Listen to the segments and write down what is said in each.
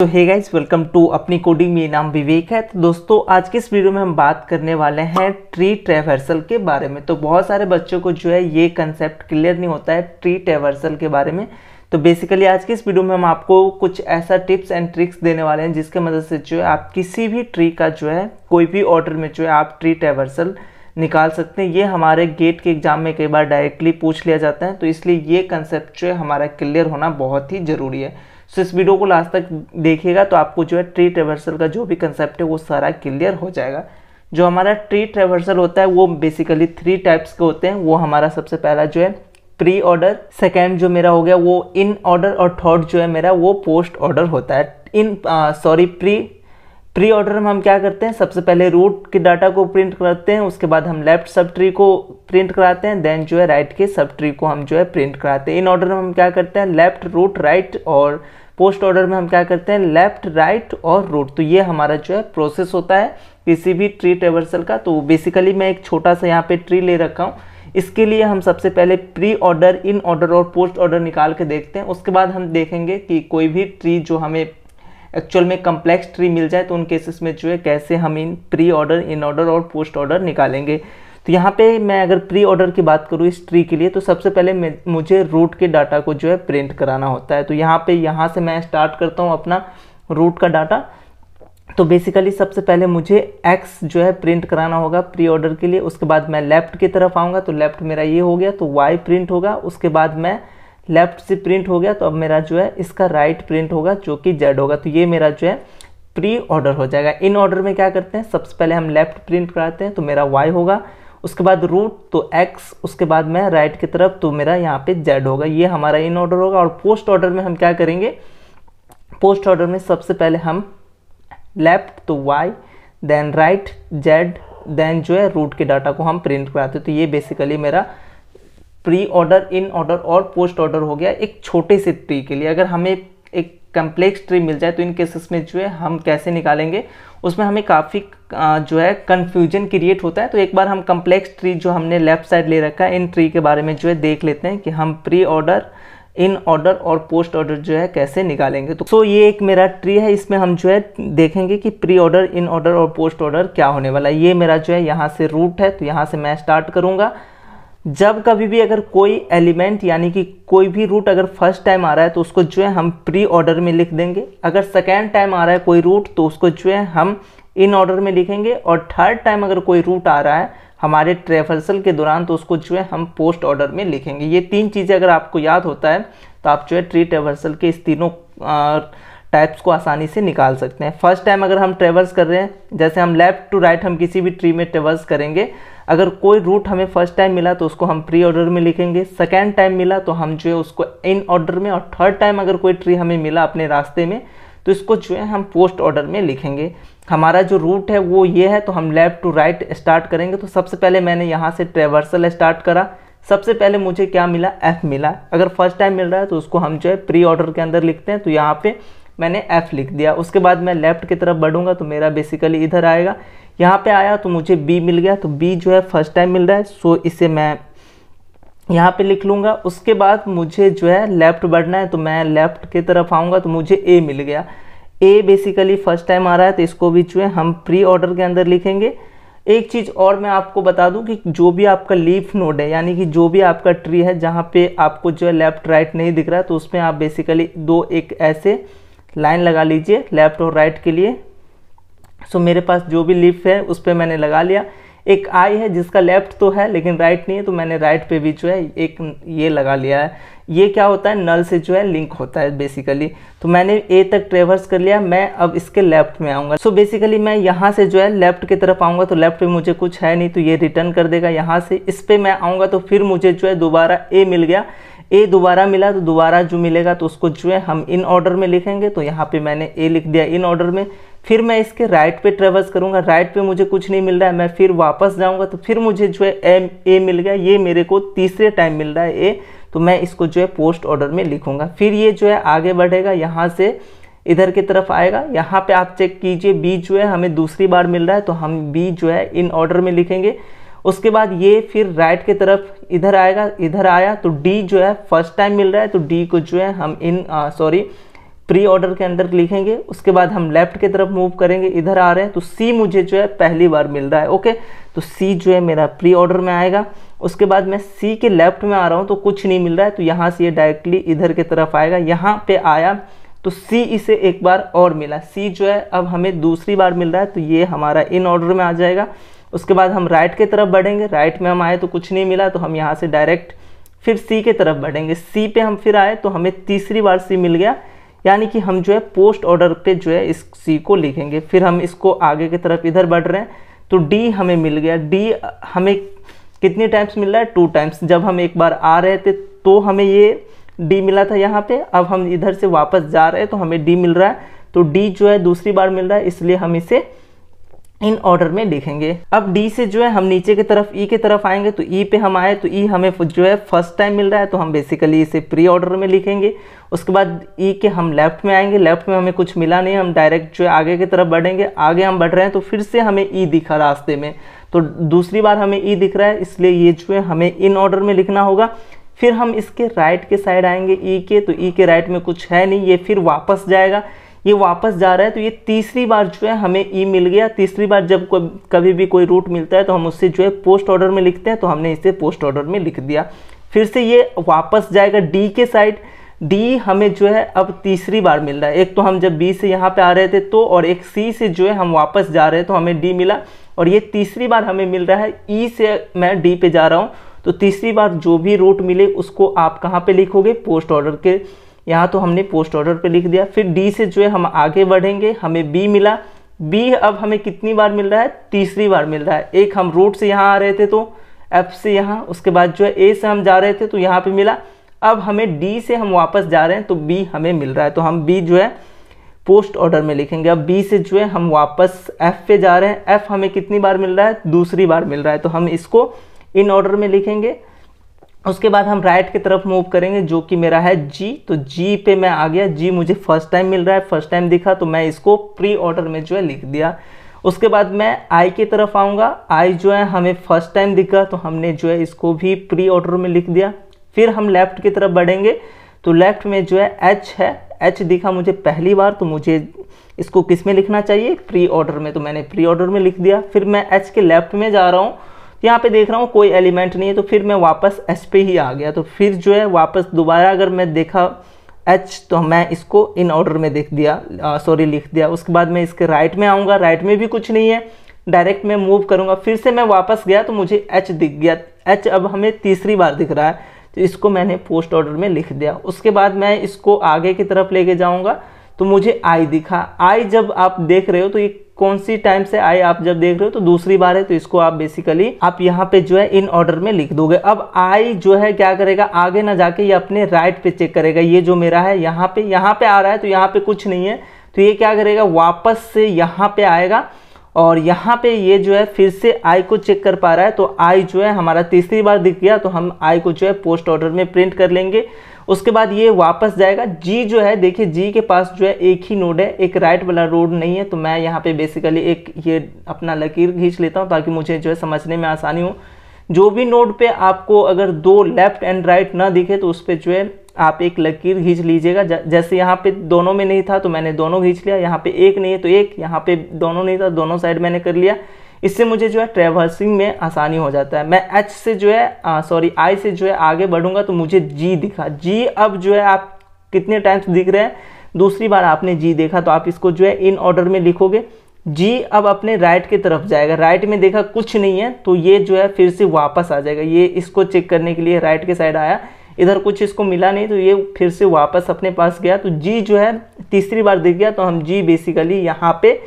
तो hey guys, welcome to अपनी coding. मेरा नाम विवेक है। तो दोस्तों, आज के इस वीडियो में हम बात करने वाले हैं ट्री ट्रैवर्सल के बारे में। तो बहुत सारे बच्चों को जो है ये कंसेप्ट क्लियर नहीं होता है ट्री ट्रैवर्सल के बारे में। तो बेसिकली आज के इस वीडियो में हम आपको कुछ ऐसा टिप्स एंड ट्रिक्स देने वाले हैं जिसके मदद से जो है आप किसी भी ट्री का जो है कोई भी ऑर्डर में जो है आप ट्री ट्रैवर्सल निकाल सकते हैं। ये हमारे गेट के एग्जाम में कई बार डायरेक्टली पूछ लिया जाता है, तो इसलिए ये कंसेप्ट जो है हमारा क्लियर होना बहुत ही ज़रूरी है। तो इस वीडियो को लास्ट तक देखिएगा तो आपको जो है ट्री ट्रैवर्सल का जो भी कंसेप्ट है वो सारा क्लियर हो जाएगा। जो हमारा ट्री ट्रैवर्सल होता है वो बेसिकली 3 टाइप्स के होते हैं। वो हमारा सबसे पहला जो है प्री ऑर्डर, सेकेंड जो मेरा हो गया वो इन ऑर्डर, और थर्ड जो है मेरा वो पोस्ट ऑर्डर होता है। प्री ऑर्डर में हम क्या करते हैं, सबसे पहले रूट के डाटा को प्रिंट करते हैं, उसके बाद हम लेफ्ट सब ट्री को प्रिंट कराते हैं, देन जो है राइट के सब ट्री को हम जो है प्रिंट कराते हैं। इन ऑर्डर में हम क्या करते हैं, लेफ्ट रूट राइट, और पोस्ट ऑर्डर में हम क्या करते हैं, लेफ्ट राइट और रूट। तो ये हमारा जो है प्रोसेस होता है किसी भी ट्री ट्रैवर्सल का। तो बेसिकली मैं एक छोटा सा यहाँ पे ट्री ले रखा हूँ। इसके लिए हम सबसे पहले प्री ऑर्डर, इन ऑर्डर और पोस्ट ऑर्डर निकाल के देखते हैं। उसके बाद हम देखेंगे कि कोई भी ट्री जो हमें एक्चुअल में कम्प्लेक्स ट्री मिल जाए तो उन केसेस में जो है कैसे हम इन प्री ऑर्डर, इन ऑर्डर और पोस्ट ऑर्डर निकालेंगे। तो यहाँ पे मैं अगर प्री ऑर्डर की बात करूँ इस ट्री के लिए, तो सबसे पहले मुझे रूट के डाटा को जो है प्रिंट कराना होता है। तो यहाँ से मैं स्टार्ट करता हूँ अपना रूट का डाटा। तो बेसिकली सबसे पहले मुझे एक्स जो है प्रिंट कराना होगा प्री ऑर्डर के लिए। उसके बाद मैं लेफ्ट की तरफ आऊँगा, तो लेफ्ट मेरा ये हो गया, तो वाई प्रिंट होगा। उसके बाद मैं लेफ्ट से प्रिंट हो गया, तो अब मेरा जो है इसका राइट प्रिंट होगा जो कि जेड होगा। तो ये मेरा जो है प्री ऑर्डर हो जाएगा। इन ऑर्डर में क्या करते हैं, सबसे पहले हम लेफ्ट प्रिंट कराते हैं, तो मेरा वाई होगा। उसके बाद रूट तो एक्स, उसके बाद मैं राइट की तरफ, तो मेरा यहाँ पे जेड होगा। ये हमारा इन ऑर्डर होगा। और पोस्ट ऑर्डर में हम क्या करेंगे, पोस्ट ऑर्डर में सबसे पहले हम लेफ्ट तो Y, then right Z, then जो है रूट के डाटा को हम प्रिंट कराते हैं। तो ये बेसिकली मेरा प्री ऑर्डर, इन ऑर्डर और पोस्ट ऑर्डर हो गया एक छोटे से ट्री के लिए। अगर हमें एक कम्प्लेक्स ट्री मिल जाए तो इन केसेस में जो है हम कैसे निकालेंगे, उसमें हमें काफ़ी जो है कन्फ्यूजन क्रिएट होता है। तो एक बार हम कम्प्लेक्स ट्री जो हमने लेफ्ट साइड ले रखा है, इन ट्री के बारे में जो है देख लेते हैं कि हम प्री ऑर्डर, इन ऑर्डर और पोस्ट ऑर्डर जो है कैसे निकालेंगे। तो ये एक मेरा ट्री है, इसमें हम जो है देखेंगे कि प्री ऑर्डर, इन ऑर्डर और पोस्ट ऑर्डर क्या होने वाला है। ये मेरा जो है यहाँ से रूट है, तो यहाँ से मैं स्टार्ट करूँगा। जब कभी भी अगर कोई एलिमेंट यानी कि कोई भी रूट अगर फर्स्ट टाइम आ रहा है तो उसको जो है हम प्री ऑर्डर में लिख देंगे। अगर सेकेंड टाइम आ रहा है कोई रूट तो उसको जो है हम इन ऑर्डर में लिखेंगे। और थर्ड टाइम अगर कोई रूट आ रहा है हमारे ट्रैवर्सल के दौरान तो उसको जो है हम पोस्ट ऑर्डर में लिखेंगे। ये 3 चीज़ें अगर आपको याद होता है तो आप जो है ट्री ट्रैवर्सल के इस तीनों टाइप्स को आसानी से निकाल सकते हैं। फर्स्ट टाइम अगर हम ट्रैवर्स कर रहे हैं, जैसे हम लेफ्ट टू राइट हम किसी भी ट्री में ट्रैवर्स करेंगे, अगर कोई रूट हमें फर्स्ट टाइम मिला तो उसको हम प्री ऑर्डर में लिखेंगे, सेकेंड टाइम मिला तो हम जो है उसको इन ऑर्डर में, और थर्ड टाइम अगर कोई ट्री हमें मिला अपने रास्ते में तो इसको जो है हम पोस्ट ऑर्डर में लिखेंगे। हमारा जो रूट है वो ये है, तो हम लेफ्ट टू राइट स्टार्ट करेंगे। तो सबसे पहले मैंने यहाँ से ट्रैवर्सल स्टार्ट करा। सबसे पहले मुझे क्या मिला, एफ मिला। अगर फर्स्ट टाइम मिल रहा है तो उसको हम जो है प्री ऑर्डर के अंदर लिखते हैं। तो यहाँ पे मैंने एफ लिख दिया। उसके बाद मैं लेफ्ट की तरफ बढ़ूंगा तो मेरा बेसिकली इधर आएगा। यहाँ पे आया तो मुझे बी मिल गया, तो बी जो है फर्स्ट टाइम मिल रहा है, सो इसे मैं यहाँ पे लिख लूँगा। उसके बाद मुझे जो है लेफ्ट बढ़ना है, तो मैं लेफ्ट की तरफ आऊँगा तो मुझे ए मिल गया। ए बेसिकली फर्स्ट टाइम आ रहा है तो इसको भी जो है हम प्री ऑर्डर के अंदर लिखेंगे। एक चीज़ और मैं आपको बता दूं कि जो भी आपका लीफ नोड है, यानी कि जो भी आपका ट्री है जहाँ पे आपको जो है लेफ्ट राइट नहीं दिख रहा है, तो उसमें आप बेसिकली एक ऐसे लाइन लगा लीजिए लेफ्ट और राइट के लिए। सो मेरे पास जो भी लीफ है उस पर मैंने लगा लिया। एक आई है जिसका लेफ्ट तो है लेकिन राइट नहीं है, तो मैंने राइट पे भी जो है एक ये लगा लिया है। ये क्या होता है, नल से जो है लिंक होता है बेसिकली। तो मैंने ए तक ट्रेवर्स कर लिया, मैं अब इसके लेफ्ट में आऊँगा। सो बेसिकली मैं यहाँ से जो है लेफ्ट की तरफ आऊँगा, तो लेफ्ट पे मुझे कुछ है नहीं तो ये रिटर्न कर देगा। यहाँ से इस पर मैं आऊँगा तो फिर मुझे जो है दोबारा ए मिल गया। ए दोबारा मिला तो दोबारा जो मिलेगा तो उसको जो है हम इन ऑर्डर में लिखेंगे। तो यहाँ पे मैंने ए लिख दिया इन ऑर्डर में। फिर मैं इसके राइट पे ट्रेवर्स करूँगा, राइट पे मुझे कुछ नहीं मिल रहा है, मैं फिर वापस जाऊँगा तो फिर मुझे जो है ए मिल गया। ये मेरे को तीसरे टाइम मिल रहा है ए, तो मैं इसको जो है पोस्ट ऑर्डर में लिखूँगा। फिर ये जो है आगे बढ़ेगा, यहाँ से इधर की तरफ आएगा। यहाँ पे आप चेक कीजिए बी जो है हमें दूसरी बार मिल रहा है, तो हम बी जो है इन ऑर्डर में लिखेंगे। उसके बाद ये फिर राइट की तरफ इधर आएगा, इधर आया तो डी जो है फर्स्ट टाइम मिल रहा है, तो डी को जो है हम प्री ऑर्डर के अंदर लिखेंगे। उसके बाद हम लेफ्ट की तरफ मूव करेंगे, इधर आ रहे हैं तो सी मुझे जो है पहली बार मिल रहा है। ओके, तो सी जो है मेरा प्री ऑर्डर में आएगा। उसके बाद मैं सी के लेफ्ट में आ रहा हूँ तो कुछ नहीं मिल रहा है, तो यहाँ से ये डायरेक्टली इधर की तरफ आएगा। यहाँ पे आया तो सी इसे एक बार और मिला, सी जो है अब हमें दूसरी बार मिल रहा है, तो ये हमारा इन ऑर्डर में आ जाएगा। उसके बाद हम राइट की तरफ बढ़ेंगे, राइट में हम आए तो कुछ नहीं मिला, तो हम यहाँ से डायरेक्ट फिर सी की तरफ बढ़ेंगे। सी पे हम फिर आए तो हमें तीसरी बार सी मिल गया, यानी कि हम जो है पोस्ट ऑर्डर पे जो है इस सी को लिखेंगे। फिर हम इसको आगे की तरफ इधर बढ़ रहे हैं तो डी हमें मिल गया। डी हमें कितनी टाइम्स मिल रहा है? 2 टाइम्स। जब हम एक बार आ रहे थे तो हमें ये डी मिला था यहाँ पे, अब हम इधर से वापस जा रहे हैं तो हमें डी मिल रहा है, तो डी जो है दूसरी बार मिल रहा है, इसलिए हम इसे इन ऑर्डर में लिखेंगे। अब डी से जो है हम नीचे की तरफ ई की तरफ आएंगे, तो ई पे हम आए तो ई हमें जो है फर्स्ट टाइम मिल रहा है, तो हम बेसिकली इसे प्री ऑर्डर में लिखेंगे। उसके बाद ई के हम लेफ्ट में आएंगे, लेफ्ट में हमें कुछ मिला नहीं, हम डायरेक्ट जो है आगे की तरफ बढ़ेंगे। आगे हम बढ़ रहे हैं तो फिर से हमें ई दिखा रास्ते में, तो दूसरी बार हमें ई दिख रहा है, इसलिए ये जो है हमें इन ऑर्डर में लिखना होगा। फिर हम इसके राइट के साइड आएंगे ई के, तो ई के राइट में कुछ है नहीं, ये फिर वापस जाएगा, ये वापस जा रहा है, तो ये तीसरी बार जो है हमें ई मिल गया। तीसरी बार जब कभी भी कोई रूट मिलता है तो हम उससे जो है पोस्ट ऑर्डर में लिखते हैं, तो हमने इसे पोस्ट ऑर्डर में लिख दिया। फिर से ये वापस जाएगा डी के साइड, डी हमें जो है अब तीसरी बार मिल रहा है। एक तो हम जब बी से यहाँ पे आ रहे थे तो, और एक सी से जो है हम वापस जा रहे हैं तो हमें डी मिला, और ये तीसरी बार हमें मिल रहा है ई से मैं डी पे जा रहा हूँ, तो तीसरी बार जो भी रूट मिले उसको आप कहाँ पे लिखोगे? पोस्ट ऑर्डर के, यहाँ तो हमने पोस्ट ऑर्डर पे लिख दिया। फिर डी से जो है हम आगे बढ़ेंगे, हमें बी मिला, बी अब हमें कितनी बार मिल रहा है? तीसरी बार मिल रहा है। एक हम रूट से यहाँ आ रहे थे तो एफ से यहाँ, उसके बाद जो है ए से हम जा रहे थे तो यहाँ पे मिला। अब हमें डी से हम वापस जा रहे हैं तो बी हमें मिल रहा है, तो हम बी जो है पोस्ट ऑर्डर में लिखेंगे। अब बी से जो है हम वापस एफ पे जा रहे हैं, एफ हमें कितनी बार मिल रहा है? दूसरी बार मिल रहा है, तो हम इसको इन ऑर्डर में लिखेंगे। उसके बाद हम राइट की तरफ मूव करेंगे, जो कि मेरा है जी, तो जी पे मैं आ गया। जी मुझे फर्स्ट टाइम मिल रहा है, फर्स्ट टाइम दिखा तो मैं इसको प्री ऑर्डर में जो है लिख दिया। उसके बाद मैं आई की तरफ आऊँगा, आई जो है हमें फर्स्ट टाइम दिखा तो हमने जो है इसको भी प्री ऑर्डर में लिख दिया। फिर हम लेफ्ट की तरफ बढ़ेंगे तो लेफ्ट में जो है एच है, एच दिखा मुझे पहली बार, तो मुझे इसको किस में लिखना चाहिए? प्री ऑर्डर में, तो मैंने प्री ऑर्डर में लिख दिया। फिर मैं एच के लेफ्ट में जा रहा हूँ, यहाँ पे देख रहा हूँ कोई एलिमेंट नहीं है, तो फिर मैं वापस एच पे ही आ गया। तो फिर जो है वापस दोबारा अगर मैं देखा एच तो मैं इसको इन ऑर्डर में लिख दिया। उसके बाद मैं इसके राइट में आऊँगा, राइट में भी कुछ नहीं है, डायरेक्ट मैं मूव करूँगा। फिर से मैं वापस गया तो मुझे एच दिख गया, एच अब हमें तीसरी बार दिख रहा है, तो इसको मैंने पोस्ट ऑर्डर में लिख दिया। उसके बाद मैं इसको आगे की तरफ लेके जाऊँगा तो मुझे आई दिखा। आई जब आप देख रहे हो तो ये कौन सी टाइम से आई आप जब देख रहे हो तो दूसरी बार है, तो इसको आप बेसिकली आप यहाँ पे जो है इन ऑर्डर में लिख दोगे। अब आई जो है क्या करेगा? आगे ना जाके ये अपने राइट पे चेक करेगा, ये जो मेरा है यहाँ पे आ रहा है तो यहाँ पे कुछ नहीं है, तो ये क्या करेगा? वापस से यहाँ पे आएगा और यहाँ पे ये जो है फिर से आई को चेक कर पा रहा है, तो आई जो है हमारा तीसरी बार दिख गया, तो हम आई को जो है पोस्ट ऑर्डर में प्रिंट कर लेंगे। उसके बाद ये वापस जाएगा। जी जो है देखिए, जी के पास जो है एक ही नोड है, एक राइट वाला नोड नहीं है, तो मैं यहाँ पे बेसिकली एक ये अपना लकीर खींच लेता हूँ ताकि मुझे जो है समझने में आसानी हो। जो भी नोड पे आपको अगर 2 लेफ्ट एंड राइट ना दिखे तो उस पर जो है आप एक लकीर खींच लीजिएगा। जैसे यहाँ पे दोनों में नहीं था तो मैंने दोनों खींच लिया, यहाँ पे एक नहीं है तो एक, यहाँ पे दोनों नहीं था दोनों साइड मैंने कर लिया। इससे मुझे जो है ट्रैवर्सिंग में आसानी हो जाता है। मैं एच से जो है आई से जो है आगे बढ़ूंगा तो मुझे जी दिखा। जी अब जो है आप कितने टाइम्स दिख रहे हैं? दूसरी बार आपने जी देखा, तो आप इसको जो है इन ऑर्डर में लिखोगे। जी अब अपने राइट की तरफ जाएगा, राइट में देखा कुछ नहीं है तो ये जो है फिर से वापस आ जाएगा। ये इसको चेक करने के लिए राइट के साइड आया, इधर कुछ इसको मिला नहीं तो ये फिर से वापस अपने पास गया, तो जी जो है तीसरी बार दिख गया, तो हम जी बेसिकली यहाँ पे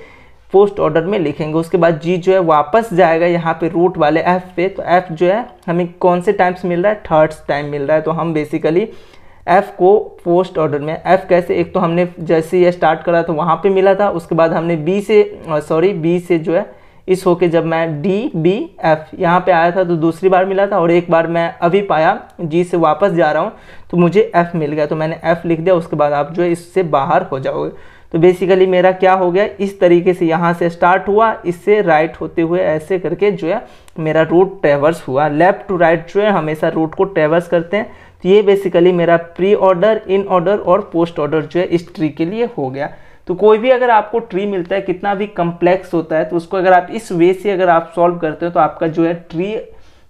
पोस्ट ऑर्डर में लिखेंगे। उसके बाद जी जो है वापस जाएगा यहाँ पे रूट वाले एफ पे, तो एफ जो है हमें कौन से टाइम्स मिल रहा है? थर्ड टाइम मिल रहा है, तो हम बेसिकली एफ को पोस्ट ऑर्डर में, एफ कैसे? एक तो हमने जैसे ये स्टार्ट करा तो वहाँ पे मिला था, उसके बाद हमने बी से जो है इस होके जब मैं डी बी एफ यहाँ पे आया था तो दूसरी बार मिला था, और एक बार मैं अभी पाया जी से वापस जा रहा हूँ तो मुझे एफ मिल गया, तो मैंने एफ लिख दिया। उसके बाद आप जो है इससे बाहर हो जाओगे। तो बेसिकली मेरा क्या हो गया? इस तरीके से यहाँ से स्टार्ट हुआ, इससे राइट होते हुए ऐसे करके जो है मेरा रूट ट्रेवर्स हुआ। लेफ्ट टू राइट जो है हमेशा रूट को ट्रेवर्स करते हैं, तो ये बेसिकली मेरा प्री ऑर्डर, इन ऑर्डर और पोस्ट ऑर्डर जो है इस ट्री के लिए हो गया। तो कोई भी अगर आपको ट्री मिलता है कितना भी कम्प्लेक्स होता है, तो उसको अगर आप इस वे से अगर आप सॉल्व करते हो तो आपका जो है ट्री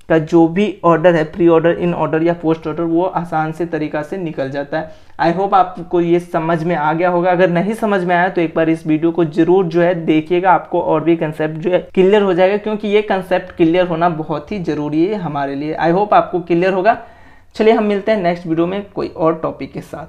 का जो भी ऑर्डर है, प्री ऑर्डर, इन ऑर्डर या पोस्ट ऑर्डर, वो आसान से तरीका से निकल जाता है। आई होप आपको ये समझ में आ गया होगा। अगर नहीं समझ में आया तो एक बार इस वीडियो को जरूर जो है देखिएगा, आपको और भी कंसेप्ट जो है क्लियर हो जाएगा, क्योंकि ये कंसेप्ट क्लियर होना बहुत ही जरूरी है हमारे लिए। आई होप आपको क्लियर होगा। चलिए हम मिलते हैं नेक्स्ट वीडियो में कोई और टॉपिक के साथ।